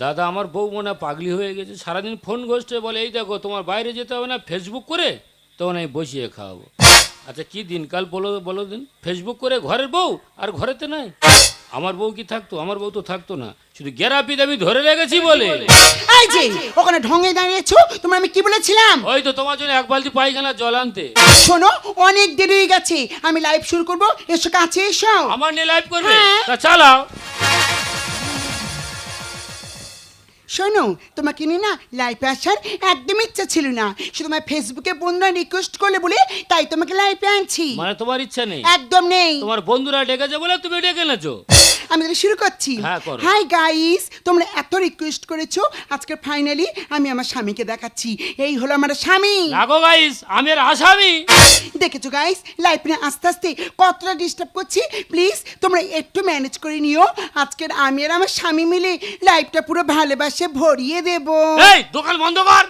দাদা আমার বউ মনে হয় পাগলি হয়ে গেছে, সারাদিন ফোন ঘষতে বলে এই দেখো তোমার বাইরে যেতে হবে না, ফেসবুক করে তখন আমি বসিয়ে খাওয়াবো। আচ্ছা কি দিনকাল বলো বলো দিন, ফেসবুক করে ঘরের বউ আর ঘরেতে নাই। আমার বউ কি থাকতো? আমার বউ তো থাকতো না, শুধু গেরাপি দাবি ধরে রেখেছি বলে। এই যে ওখানে ঢঙে দাঁড়িয়েছো, তোমার আমি কি বলেছিলাম? ওই তো তোমার জন্য এক বালতি পায়খানা জল আনতে। শোনো, অনেক দেরি হয়ে গেছে, আমি লাইভ শুরু করবো, এসো কাছে এসো। আমার নিয়ে লাইভ করবে? হ্যাঁ। তা চালাও। শোনো, তোমাকে নিয়ে না লাইভে আসার একদম ইচ্ছা ছিল না, শুধু আমার ফেসবুকে বন্ধুরা রিকোয়েস্ট করলে বলে তাই তোমাকে লাইভে আনছি। মানে তোমার ইচ্ছা নেই? একদম নেই। তোমার বন্ধুরা ডেকেছে বলে তুমি ডেকে নেছো। আমি তাহলে শুরু করছি। হ্যাঁ, করো। হাই গাইস, তোমরা এত রিকোয়েস্ট করেছো, আজকে ফাইনালি আমি আমার স্বামীকে দেখাচ্ছি। এই হলো আমার স্বামী। লাগো গাইস, আমি আর আসামি। দেখেছো গাইস, লাইফ নিয়ে আস্তে আস্তে কতটা ডিস্টার্ব করছি, প্লিজ তোমরা একটু ম্যানেজ করে নিও। আজকের আমি আর আমার স্বামী মিলে লাইফটা পুরো ভালোবাসে ভরিয়ে দেব। এই দোকান বন্ধ কর।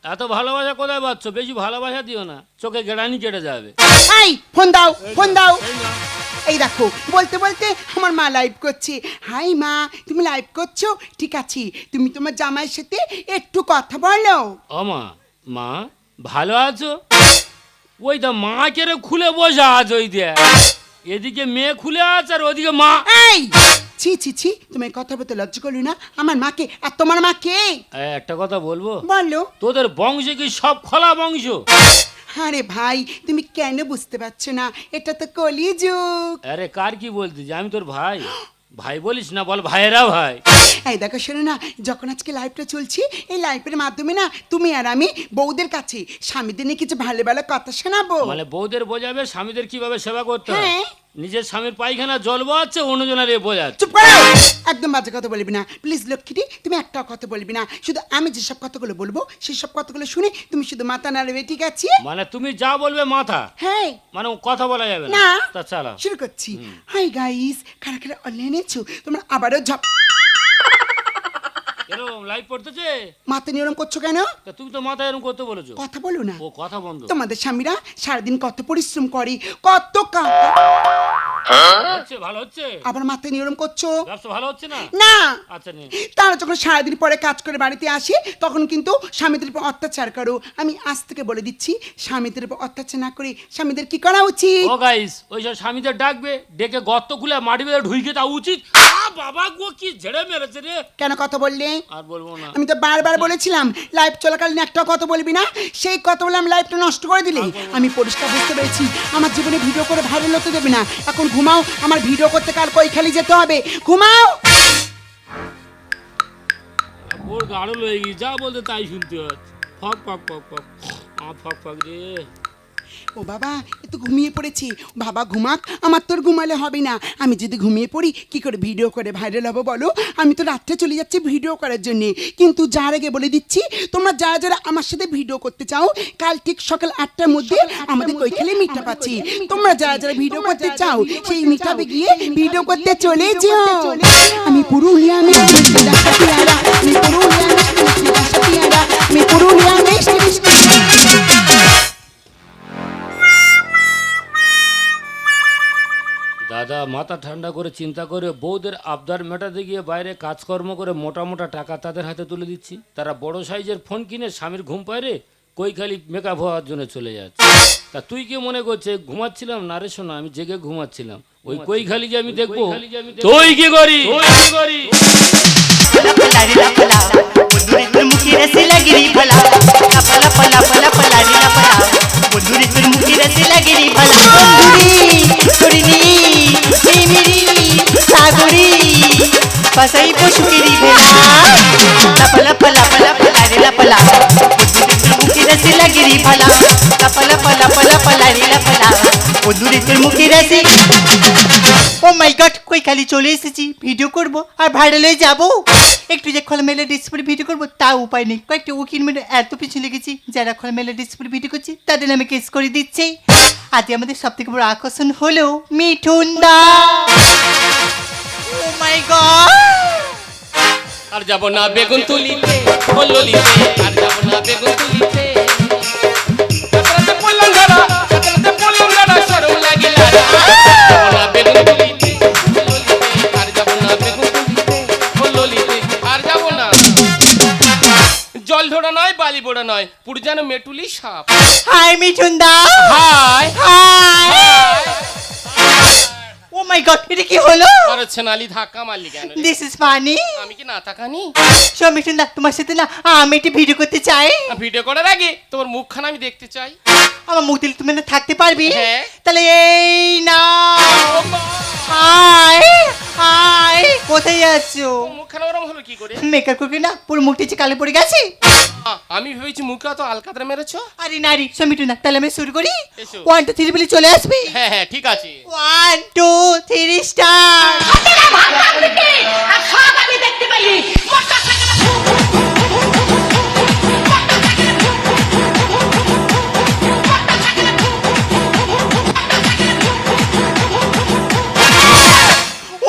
এত ভালোবাসা কোথায় পাচ্ছ? বেশি ভালোবাসা দিও না, চোখে গেড়ানি কেটে যাবে। এই ফোন দাও, ফোন দাও। এই দেখো, বলতে বলতে আমার মা লাইভ করছে। হাই মা, তুমি লাইভ করছো? ঠিক আছে, তুমি তোমার জামাইয়ের সাথে একটু কথা বলো। ও মা, মা ভালো আছো? ওই তো মা কেড়ে খুলে বসে আছো, ওই দিয়ে এদিকে মেয়ে খুলে আছে আর ওদিকে মা। এই ছি ছি ছি, তুমি কথা বলতে লজ্জা করলি না? আমার মাকে, আর তোমার মাকে। একটা কথা বলবো? বলো। তোদের বংশে কি সব খোলা বংশ? আরে ভাই, তুমি কেন বুঝতে পারছো না? এটা তো কলিযুগ। আরে কার কি বলতিস? আমি তোর ভাই। ভাই বলিস না, বল ভাইয়েরা ভাই। এই দেখো শোনো না, যখন আজকে লাইভটা চলছি, এই লাইভের মাধ্যমে না তুমি আর আমি বউদের কাছে স্বামীদের নিয়ে কিছু ভালো ভালো কথা শোনাবো। মানে বউদের বোঝাবে স্বামীদের কিভাবে সেবা করতে হয়। হ্যাঁ। নিজের স্বামীর পায়খানা জল বোয়াচ্ছে, অন্যজনের এ বোঝাচ্ছে। চুপ করো, একদম বাজে কথা বলবি না প্লিজ লক্ষ্মীটি, তুমি একটাও কথা বলবি না। শুধু আমি যেসব কথাগুলো বলবো সেই সব কথাগুলো শুনে তুমি শুধু মাথা নাড়বে, ঠিক আছে? মানে তুমি যা বলবে মাথা, হ্যাঁ। মানে কথা বলা যাবে না। তা চালা শুরু করছি। হাই গাইস, কারা কারা অনলাইনে আছো? তোমরা আবারও ঝপ এরকম লাইভ করতেছে। মাথা নিয়ে এরম করছো কেন? তা তুমি তো মাথা এরকম করতে বলেছো। কথা বলো না। ও কথা বন্ধ। তোমাদের স্বামীরা সারাদিন কত পরিশ্রম করে, কত হচ্ছে ভালো হচ্ছে? আবার মাথায় নিয়রম করছো? ব্যবসা ভালো হচ্ছে না? না। আচ্ছা নে। তারা যখন সারাদিন পরে কাজ করে বাড়িতে আসে তখন কিন্তু স্বামীদের উপর অত্যাচার করো। আমি আজ থেকে বলে দিচ্ছি, স্বামীদের উপর অত্যাচার না করে স্বামীদের কি করা উচিত? ও গাইস, ওই সব স্বামীদের ডাকবে, ডেকে গর্ত খুলে মাটি বেঁধে ঢুইকে তা উচিত। বাবা গো কি ঝেড়ে মেরেছে রে। কেন কথা বললে? আর বলবো না। আমি তো বারবার বলেছিলাম লাইভ চলাকালীন একটা কথা বলবি না, সেই কথা বলে আমি লাইভটা নষ্ট করে দিলে। আমি পরিষ্কার বুঝতে পেরেছি আমার জীবনে ভিডিও করে ভাইরাল হতে দেবে না। এখন ঘুমাও, আমার ভিডিও করতে কাল কৈখালি যেতে হবে। ঘুমাও। ওর গাড়ো লয়ে গিয়ে যা বলতে তাই শুনতে হচ্ছে। ফক ফক ফক ফক, ফক ফক রে। ও বাবা, এ তো ঘুমিয়ে পড়েছি। বাবা ঘুমাক, আমার তোর ঘুমালে হবে না। আমি যদি ঘুমিয়ে পড়ি কি করে ভিডিও করে ভাইরাল হবো বলো? আমি তো রাত্রে চলে যাচ্ছি ভিডিও করার জন্য। কিন্তু যার আগে বলে দিচ্ছি, তোমরা যারা যারা আমার সাথে ভিডিও করতে চাও, কাল ঠিক সকাল 8টার মধ্যে আমাদের কৈখালি মিঠা পাচ্ছি। তোমরা যারা যারা ভিডিও করতে চাও সেই মিঠাবে গিয়ে ভিডিও করতে চলে যেও। আমি পুরুলিয়া মিষ্টি মিষ্টি রাস্তা পেয়ারা, আমি পুরুলিয়া মিষ্টি মিষ্টি রাস্তা পেয়ারা, আমি পুরুলিয়া মিষ্টি মিষ্টি। দাদা মাথা ঠান্ডা করে চিন্তা করে বউদের আবদার মেটাতে গিয়ে বাইরে কাজকর্ম করে মোটা মোটা টাকা তাদের হাতে তুলে দিচ্ছি। তারা বড় সাইজের ফোন কিনে স্বামীর ঘুম পায়রে কৈখালি মেকআপ হওয়ার জন্য চলে যাচ্ছে। তা তুই কি মনে করছে ঘুমাচ্ছিলাম? না রে শোনা, আমি জেগে ঘুমাচ্ছিলাম। ওই কৈখালি যে আমি দেখবো, তুই কি করি? पसई पुष्करी भेला लपला पला पला पला रे लपला मुखी रसी लगरी भला लपला पला पला पला रे लपला ওদুরে তোর মুখে রসি। ও মাই গড, কই খালি চলে এসেছি, ভিডিও করব আর ভাইরাল হয়ে যাব। একটু যে খোলামেলা ডিসপ্লে ভিডিও করব তা উপায় নেই। কয়েকটা উকিল মেরে এত পিছনে লেগেছি, যারা খোলামেলা ডিসপ্লে ভিডিও করছে তাদের নামে কেস করে দিচ্ছে। আজ আমাদের সব থেকে বড় আকর্ষণ হলো মিঠুন দা। ও মাই গড, আর যাব না বেগুন তুলিতে, বললিতে আর যাব না বেগুন তুলিতে। সাতরাতে পড়লাম ধরা, সাতরাতে পড়লাম ধরা, শরম লাগিলা না। যাব না বেগুন তুলিতে, বললিতে আর যাব না বেগুন তুলিতে, বললিতে। ঝোড়া নয়, বালি বোড়া নয়, পুরো যেন মেটুলি সাপ। Hi Mithun da. Hi hi. Oh my god, এটা কি হলো? আর সোনালি ধাক্কা মারলি কেন রে? This is funny. আমি কি না তাকানি? শো মিঠুন দা, তোমার সাথে না আমি একটু ভিডিও করতে চাই। ভিডিও করার আগে তোমার মুখখানা আমি দেখতে চাই। আমার মুখ দিলে তুমি না থাকতে পারবি? হ্যাঁ। তাহলে এই না। হাই হাই, কোথায় যাচ্ছ? মুখখানা ওরম হলো কি করে? মেকআপ করবি না, পুরো মুখটা যে কালো পড়ে গেছে। আমি ভেবেছি মুখে তো আলকাতরা মেরেছো। আরে নারী, সমিটু না, তাহলে আমি শুরু করি। এসো। 1 2 3 বলে চলে আসবি। হ্যাঁ হ্যাঁ ঠিক আছে। 1 2 3 স্টার।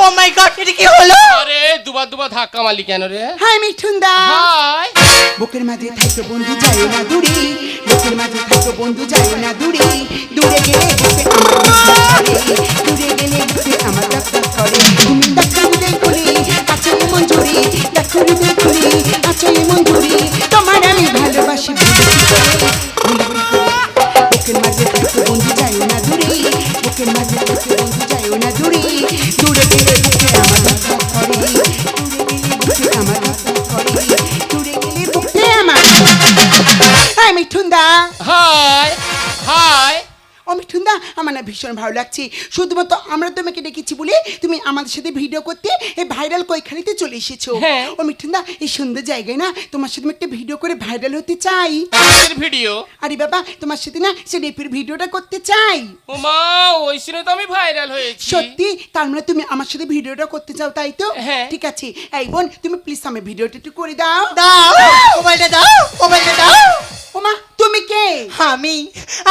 ও মাই গড, এটা কি হলো? আরে দুবার দুবার ধাক্কা মারলি কেন রে? হাই মিঠুন দা। হাই। বুকের মাঝে থাকো বন্ধু যায় না দূরে, বুকের মাঝে থাকো বন্ধু যায় না দূরে, দূরে গেলে বুকে আমার করে, দূরে গেলে বুকে আমার ডাক্তার করে। তুমি ডাক্তার দেখুনি কাছে মঞ্জুরি, ডাক্তার দেখুনি কাছে মঞ্জুরি, তোমার আমি ভালোবাসি বুকের মাঝে থাকো বন্ধু যায় না দূরে, বুকের মাঝে থাকো বন্ধু যায় না দূরে, দূরে গেলে বুকে আমার ডাক্তার করে, দূরে গেলে বুকে আমার ডাক্তার করে, দূরে গেলে বুকে আমার। Hi Mithun da. Hi hi. ও মিঠুন দা, আমার না ভীষণ ভালো লাগছে। শুধুমাত্র আমরা তোমাকে ডেকেছি বলে তুমি আমাদের সাথে ভিডিও করতে এই ভাইরাল কইখানিতে চলে এসেছো। হ্যাঁ। ও মিঠুন দা, এই সুন্দর জায়গায় না তোমার সাথে আমি একটা ভিডিও করে ভাইরাল হতে চাই। এর ভিডিও? আরে বাবা, তোমার সাথে না সে রেপের ভিডিওটা করতে চাই। ও মা, ওই সিনে তো আমি ভাইরাল হয়েছি। সত্যি? তার মানে তুমি আমার সাথে ভিডিওটা করতে চাও, তাই তো? হ্যাঁ। ঠিক আছে, এই বোন তুমি প্লিজ আমার ভিডিওটা একটু করে দাও। দাও মোবাইলটা, দাও মোবাইলটা, দাও। ওমা, তুমি কে?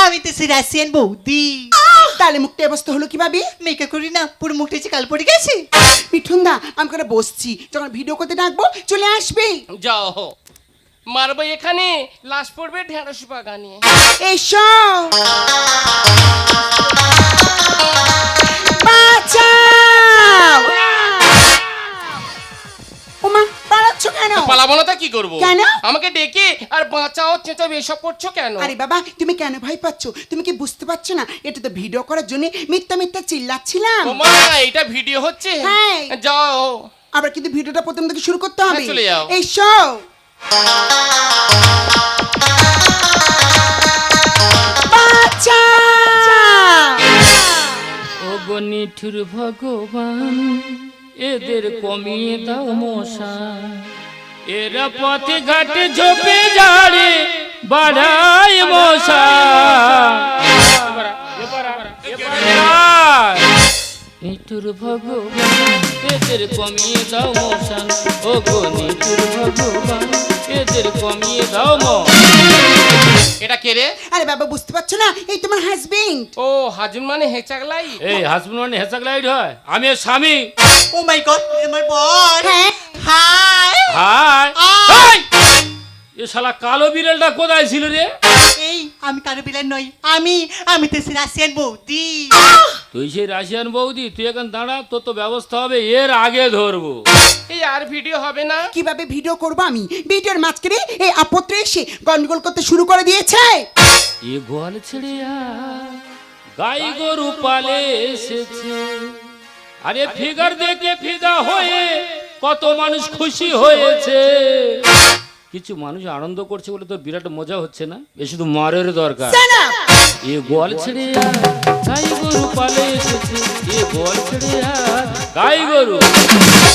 আমি তো সে রাশিয়ান বৌদি। তাহলে মুখটা অবস্থা হলো কিভাবে? মেকআপ করি না, পুরো মুখটা যে কালো পড়ে গেছে। মিঠুন দা, আমি করে বসছি, যখন ভিডিও করতে ডাকবো চলে আসবে। যাও, মারবো এখানে, লাশ পড়বে ঢেঁড়স বাগানে। এসো। বাঁচাও। ওমা, পালাচ্ছ কেন? পালাবো না তা কি করবো? কেন? আমাকে ডেকে আর বাঁচাও চেঁচাও এসব করছো কেন? আরে বাবা, তুমি কেন ভয় পাচ্ছ? তুমি কি বুঝতে পারছো না এটা তো ভিডিও করার জন্য মিথ্যা মিথ্যা চিল্লাচ্ছিলাম। ও মা, এটা ভিডিও হচ্ছে? হ্যাঁ। যাও। আবার কিন্তু ভিডিওটা প্রথম থেকে শুরু করতে হবে। হ্যাঁ, চলে যাও। এসো। ও গো নিঠুর ভগবান, এদের কমিয়ে দাও মশা, এরা পথে ঘাটে ঝোপে ঝাড়ে বাড়ায় মশা। নিঠুর ভগবান, এদের কমিয়ে দাও মশা, ও গো নিঠুর ভগবান, এদের কমিয়ে দাও মশা। এটা কে রে? আরে বাবা, বুঝতে পারছো না? এই তোমার হাজবেন্ড। ও হাজুন মানে হেঁচাগলাই। এই হাজবেন্ড মানে হেসাক লাইট হয়? আমি এর স্বামী। ও মাই গড, আমার বর। হ্যাঁ। High high. হাই। এ শালা কালো বিড়ালটা কোথায় ছিল রে? এই আমি কারো বিলার নই, আমি তো সে রাশিয়ান বৌদি। তুই সেই রাশিয়ান বৌদি, তুই এখন দাঁড়া, তোর তো ব্যবস্থা হবে, এর আগে ধরবো। এই আর ভিডিও হবে না? কিভাবে ভিডিও করবো আমি? ভিডিওর মাঝখানে এই আপত্তি এসে গন্ডগোল করতে শুরু করে দিয়েছে। এ গোয়াল ছেড়ে গাই গরু পালে এসেছে, আরে ফিগার দেখে ফিদা হয়ে কত মানুষ খুশি হয়েছে। কিছু মানুষ আনন্দ করছে বলে তো বিরাট মজা হচ্ছে না? এ শুধু মারের দরকার। এ গোয়াল ছেড়ে গাই গরু পালে এসেছে, এ গোয়াল ছেড়ে গাই গরু।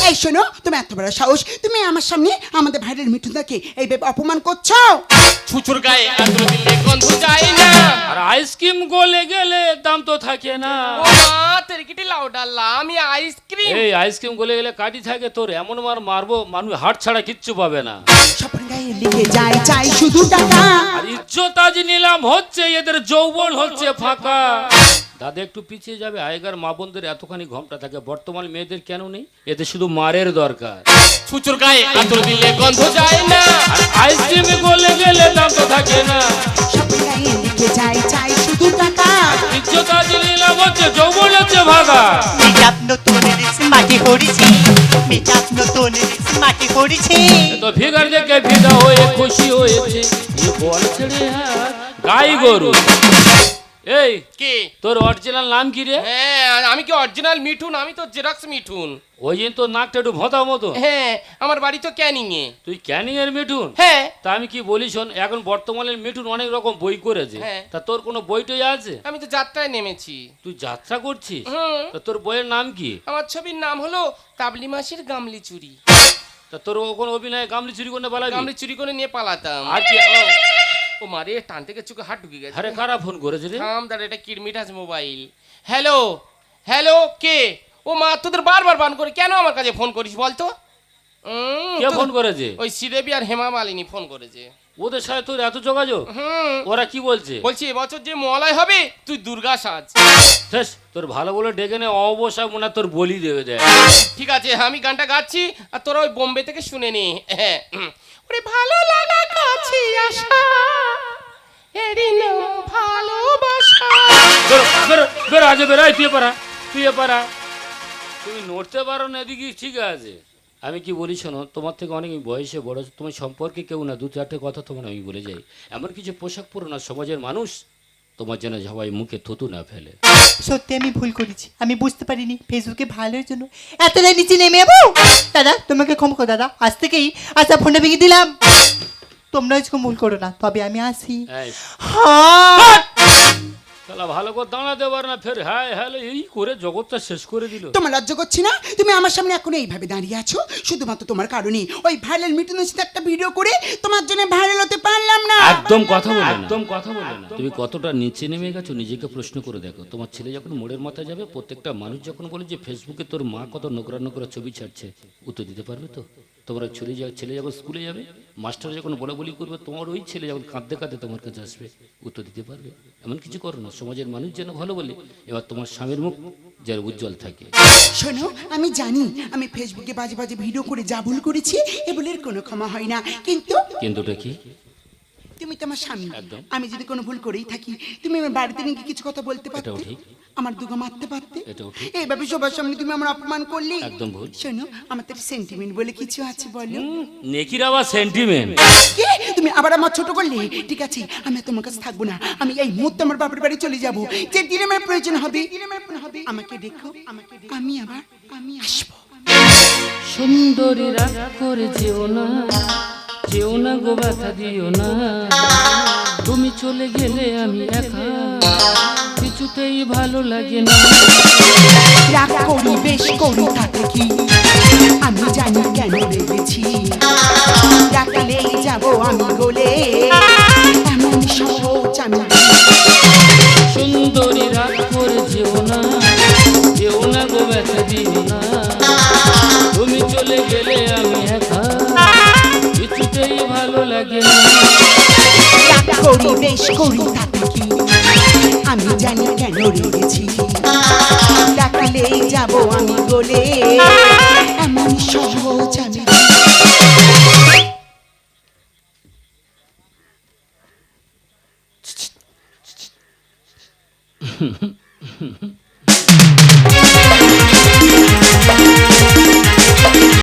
এই শোনো, তুমি এত বড় সাহস, তুমি আমার সামনে আমাদের ভাইয়ের মিঠুনদাকে এইভাবে অপমান করছো। ছুচুর গায়ে আদ্র দিলে গন্ধ যায় না, আর আইসক্রিম গলে গেলে দাম তো থাকে না। ও মা, তেরকিটি লাউ ডাল্লা, আমি আইসক্রিম। এই আইসক্রিম গলে গেলে কাটি থাকে, তোর এমন মার মারবো মানুষ হাট ছাড়া কিচ্ছু পাবে না। স্বপ্ন গায়ে লিখে যায় চাই শুধু টাকা। আর ইজ্জত আজ নিলাম হচ্ছে, এদের যৌবন হচ্ছে ফাঁকা। দাদা একটু পিছিয়ে যাবে, আগেকার মা বোনদের এতখানি ঘমটা থাকে, বর্তমান মেয়েদের কেন নেই? এতে শুধু মারের দরকার। ছুচুর গায়ে আদ্র দিলে গন্ধ যায় না, আর আইসক্রিম গলে গেলে দাম তো থাকে না। স্বপ্ন গায়ে লিখে যায় চাই শুধু টাকা। ইজ্জত আজ নিলাম হচ্ছে, যৌবন হচ্ছে ভাগা। মেকআপ নতুন মাঝে করেছি, মেজাজ নতুন মাটি পড়েছে। তো ফিগার দেখে ফিদা হয়ে খুশি হয়েছে এ বল ছেড়ে হ্যাঁ গাই গরু। এই কে? তোর অরিজিনাল নাম কি রে? হ্যাঁ, আমি কি অরিজিনাল মিঠুন? আমি তো জেরক্স মিঠুন। ওই দিন তোর নাকটা একটু ভোঁতা মতো। হ্যাঁ, আমার বাড়ি তো ক্যানিং এ। তুই ক্যানিং এর মিঠুন? হ্যাঁ। তা আমি কি বলি শোন, এখন বর্তমানের মিঠুন অনেক রকম বই করেছে। হ্যাঁ। তা তোর কোনো বইটই আছে? আমি তো যাত্রায় নেমেছি। তুই যাত্রা করছিস? হুম। তা তোর বইয়ের নাম কি? আমার ছবির নাম হলো কাবলি মাসির গামলি চুরি। তা তোর কোনো অভিনয় গামলি চুরি করে পালাবি? গামলি চুরি করে নিয়ে পালাতাম। আর কি? ও মারে, টান থেকে চোখে হাত ঢুকে গেছে। আরে কারা ফোন করেছে রে? থাম দাঁড়া, এটা কিরমিটাস মোবাইল। হ্যালো হ্যালো, কে? ও মা, তোদের বারবার বান করে কেন আমার কাছে ফোন করিস বলতো? কে ফোন করেছে? ওই শ্রীদেবী আর হেমা মালিনী ফোন করেছে। ওদের সাথে তোর এত যোগাযোগ? হুম। ওরা কি বলছে? বলছি এবছর যে মলয় হবে তুই দুর্গা সাজ। ঠেস, তোর ভালো বলে ডেকে নে, অবসর মনে হয় তোর বলি দেবে দেয়। ঠিক আছে, আমি গানটা গাচ্ছি আর তোরা ওই বোম্বে থেকে শুনে নি। হ্যাঁ। ওরে ভালো লাগা কাছে আসা, এরই নাম ভালোবাসা। বেরো বেরো বেরো, আজ বেরো, তুই পারা, তুই পারা। তুমি নড়তে পারো না এদিকে, ঠিক আছে। আমি কি বলি শোনো, তোমার থেকে অনেক বয়সে বড়, তোমার সম্পর্কে কেউ না, দু চারটে কথা তোমার আমি বলে যাই। এমন কিছু পোশাক পরো না সমাজের মানুষ তোমার যেন সবাই মুখে থুতু না ফেলে। সত্যি আমি ভুল করেছি, আমি বুঝতে পারিনি ফেসবুকে ভালোর জন্য এতটা নিচে নেমে যাবো। দাদা তোমাকে ক্ষমা করো দাদা, আজ থেকেই আচ্ছা ফোনটা ভেঙে দিলাম। তোমরা আজকে ভুল করো না, তবে আমি আসি। এই, হ্যাঁ। শালা ভালো করে দাঁড়াতে পারে না, ফের হ্যাঁ হ্যালো এই করে জগৎটা শেষ করে দিল। তোমার লজ্জা করছি না? তুমি আমার সামনে এখন এইভাবে দাঁড়িয়ে আছো শুধুমাত্র তোমার কারণে। ওই ভাইরাল মিঠুনের সাথে একটা ভিডিও করে তোমার জন্য ভাইরাল হতে পারলাম না। একদম কথা বলে না, একদম কথা বলে না। তুমি কতটা নিচে নেমে গেছো নিজেকে প্রশ্ন করে দেখো। তোমার ছেলে যখন মোড়ের মাথায় যাবে, প্রত্যেকটা মানুষ যখন বলে যে ফেসবুকে তোর মা কত নোংরা নোংরা ছবি ছাড়ছে, উত্তর দিতে পারবে তো? তোমার ছেলে যখন স্কুলে যাবে, মাস্টার যখন বলা বলি করবে, তোমার ওই ছেলে যখন কাঁদতে কাঁদতে তোমার কাছে আসবে, উত্তর দিতে পারবে? এমন কিছু করো না, সমাজের মানুষ যেন ভালো বলে। এবার তোমার স্বামীর মুখ যেন উজ্জ্বল থাকে। শোনো, আমি জানি আমি ফেসবুকে বাজে বাজে ভিডিও করে যা ভুল করেছি এ ভুলের কোনো ক্ষমা হয় না, কিন্তু কিন্তুটা কি? তুমি তো আমার স্বামী। একদম। আমি যদি কোনো ভুল করেই থাকি, তুমি আমার বাড়িতে নিয়ে কিছু কথা বলতে পারতে, এটাও ঠিক। আমার দুগা মারতে পারতে। এটাও ঠিক। এইভাবে সবার সামনে তুমি আমার অপমান করলি, একদম ভুল। শোনো, আমার তো সেন্টিমেন্ট বলে কিছু আছে, বলো। নেকির আবার সেন্টিমেন্ট? কি? তুমি আবার আমার ছোট করলে? ঠিক আছে, আমি আর তোমার কাছে থাকবো না। আমি এই মুহূর্তে আমার বাপের বাড়ি চলে যাব। যে দিনে আমার প্রয়োজন হবে আমাকে দেখো, আমি আসবো। সুন্দরী রাগ করে যেও না, যেও না গো, ব্যথা দিও না। তুমি চলে গেলে আমি একা, কিছুতেই ভালো লাগে না। রাগ করি বেশ করি তাতে কি, আমি জানি কেন রেগেছি। ডাকলেই যাব আমি গলে, এমন সহজ আমি। সুন্দরী রাগ করে যেও না, যেও না গো, ব্যথা দিও না। তুমি চলে গেলে আমি একা, কিছুতেই ভালো লাগে না। রাগ করি বেশ করি তাতে কি, আমি জানি কেন রেগেছি। ডাকলেই যাব আমি গলে, এমন সহজ আমি।